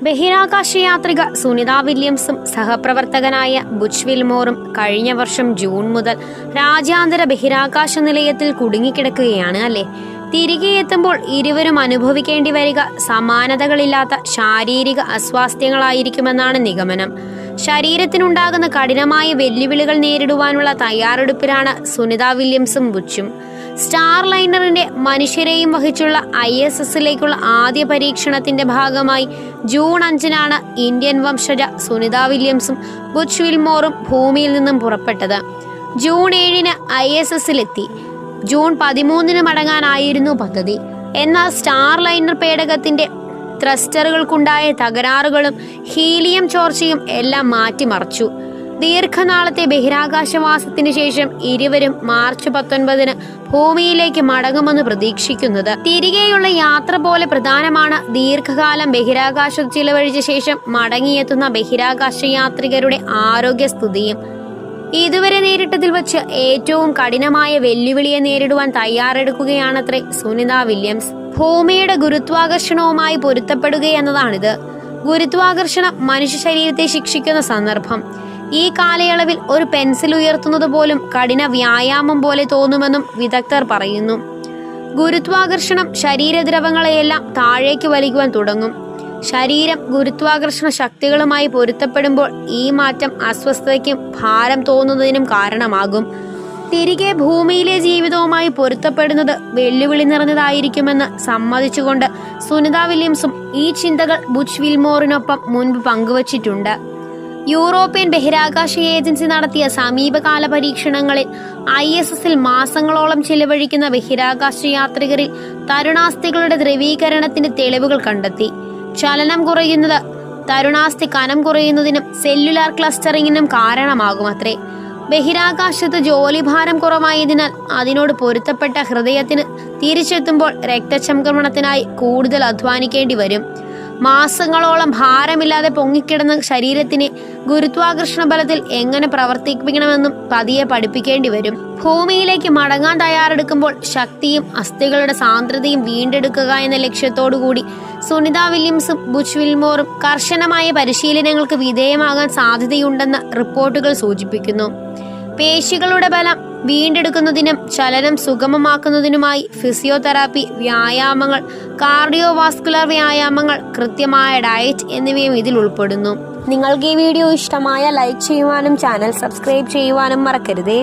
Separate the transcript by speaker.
Speaker 1: ബഹിരാകാശ യാത്രിക സുനിത വില്യംസും സഹപ്രവർത്തകനായ ബുച്ച് വിൽമോറും കഴിഞ്ഞ വർഷം ജൂൺ മുതൽ രാജ്യാന്തര ബഹിരാകാശ നിലയത്തിൽ കുടുങ്ങിക്കിടക്കുകയാണ് അല്ലേ? തിരികെ എത്തുമ്പോൾ ഇരുവരും അനുഭവിക്കേണ്ടി വരിക സമാനതകളില്ലാത്ത ശാരീരിക അസ്വാസ്ഥ്യങ്ങളായിരിക്കുമെന്നാണ് നിഗമനം. ശരീരത്തിനുണ്ടാകുന്ന കഠിനമായ വെല്ലുവിളികൾ നേരിടുവാനുള്ള തയ്യാറെടുപ്പിലാണ് സുനിത വില്യംസും ബുച്ചും. സ്റ്റാർ ലൈനറിന്റെ മനുഷ്യരെയും വഹിച്ചുള്ള ISSലേക്കുള്ള ആദ്യ പരീക്ഷണത്തിന്റെ ഭാഗമായി ജൂൺ 5-നാണ് ഇന്ത്യൻ വംശജ സുനിത വില്യംസും ബുച്ച് വിൽമോറും ഭൂമിയിൽ നിന്നും പുറപ്പെട്ടത്. ജൂൺ 7-ന് ISSലെത്തി. ജൂൺ 13-ന് മടങ്ങാനായിരുന്നു പദ്ധതി. എന്നാൽ സ്റ്റാർ ലൈനർ പേടകത്തിന്റെ ത്രസ്റ്ററുകൾക്കുണ്ടായ തകരാറുകളും ഹീലിയം ചോർച്ചയും എല്ലാം മാറ്റിമറിച്ചു. ദീർഘനാളത്തെ ബഹിരാകാശവാസത്തിന് ശേഷം ഇരുവരും മാർച്ച് 19-ന് ഭൂമിയിലേക്ക് മടങ്ങുമെന്ന് പ്രതീക്ഷിക്കുന്നത്. തിരികെയുള്ള യാത്ര പോലെ പ്രധാനമാണ് ദീർഘകാലം ബഹിരാകാശത്ത് ചിലവഴിച്ച ശേഷം മടങ്ങിയെത്തുന്ന ബഹിരാകാശ യാത്രികരുടെ ആരോഗ്യസ്ഥിതിയും. ഇതുവരെ നേരിട്ടതിൽ വച്ച് ഏറ്റവും കഠിനമായ വെല്ലുവിളിയെ നേരിടുവാൻ തയ്യാറെടുക്കുകയാണത്രേ സുനിത വില്യംസ്. ഭൂമിയുടെ ഗുരുത്വാകർഷണവുമായി പൊരുത്തപ്പെടുകയെന്നതാണിത്. ഗുരുത്വാകർഷണം മനുഷ്യ ശരീരത്തെ ശിക്ഷിക്കുന്ന സന്ദർഭം. ഈ കാലയളവിൽ ഒരു പെൻസിൽ ഉയർത്തുന്നത് പോലും കഠിന വ്യായാമം പോലെ തോന്നുമെന്നും വിദഗ്ധർ പറയുന്നു. ഗുരുത്വാകർഷണം ശരീരദ്രവങ്ങളെയെല്ലാം താഴേക്ക് വലിക്കുവാൻ തുടങ്ങും. ശരീരം ഗുരുത്വാകർഷണ ശക്തികളുമായി പൊരുത്തപ്പെടുമ്പോൾ ഈ മാറ്റം അസ്വസ്ഥതയ്ക്കും ഭാരം തോന്നുന്നതിനും കാരണമാകും. തിരികെ ഭൂമിയിലെ ജീവിതവുമായി പൊരുത്തപ്പെടുന്നത് വെല്ലുവിളി നിറഞ്ഞതായിരിക്കുമെന്ന് സമ്മതിച്ചുകൊണ്ട് സുനിത വില്യംസും ഈ ചിന്തകൾ ബുച്ച് വിൽമോറിനൊപ്പം മുൻപ് പങ്കുവച്ചിട്ടുണ്ട്. യൂറോപ്യൻ ബഹിരാകാശ ഏജൻസി നടത്തിയ സമീപകാല പരീക്ഷണങ്ങളിൽ ISSൽ മാസങ്ങളോളം ചിലവഴിക്കുന്ന ബഹിരാകാശ യാത്രികരിൽ തരുണാസ്ഥികളുടെ ദ്രവീകരണത്തിന്റെ തെളിവുകൾ കണ്ടെത്തി. ചലനം കുറയുന്നത് തരുണാസ്ഥി കനം കുറയുന്നതിനും സെല്ലുലാർ ക്ലസ്റ്ററിങ്ങിനും കാരണമാകുമത്രേ. ബഹിരാകാശത്ത് ജോലിഭാരം കുറവായതിനാൽ അതിനോട് പൊരുത്തപ്പെട്ട ഹൃദയത്തിന് തിരിച്ചെത്തുമ്പോൾ രക്തചംക്രമണത്തിനായി കൂടുതൽ അധ്വാനിക്കേണ്ടി വരും. മാസങ്ങളോളം ഭാരമില്ലാതെ പൊങ്ങിക്കിടന്ന ശരീരത്തിന് ഗുരുത്വാകർഷണ ബലത്തിൽ എങ്ങനെ പ്രവർത്തിപ്പിക്കണമെന്നും പതിയെ പഠിപ്പിക്കേണ്ടി വരും. ഭൂമിയിലേക്ക് മടങ്ങാൻ തയ്യാറെടുക്കുമ്പോൾ ശക്തിയും അസ്ഥികളുടെ സാന്ദ്രതയും വീണ്ടെടുക്കുക എന്ന ലക്ഷ്യത്തോടുകൂടി സുനിത വില്യംസും ബുച്ച് വിൽമോറും കർശനമായ പരിശീലനങ്ങൾക്ക് വിധേയമാകാൻ സാധ്യതയുണ്ടെന്ന് റിപ്പോർട്ടുകൾ സൂചിപ്പിക്കുന്നു. പേശികളുടെ ബലം വീണ്ടെടുക്കുന്നതിനും ചലനം സുഗമമാക്കുന്നതിനുമായി ഫിസിയോതെറാപ്പി, വ്യായാമങ്ങൾ, കാർഡിയോവാസ്കുലർ വ്യായാമങ്ങൾ, കൃത്യമായ ഡയറ്റ് എന്നിവയും ഇതിൽ ഉൾപ്പെടുന്നു. നിങ്ങൾക്ക് ഈ വീഡിയോ ഇഷ്ടമായ ലൈക്ക് ചെയ്യുവാനും ചാനൽ സബ്സ്ക്രൈബ് ചെയ്യുവാനും മറക്കരുതേ.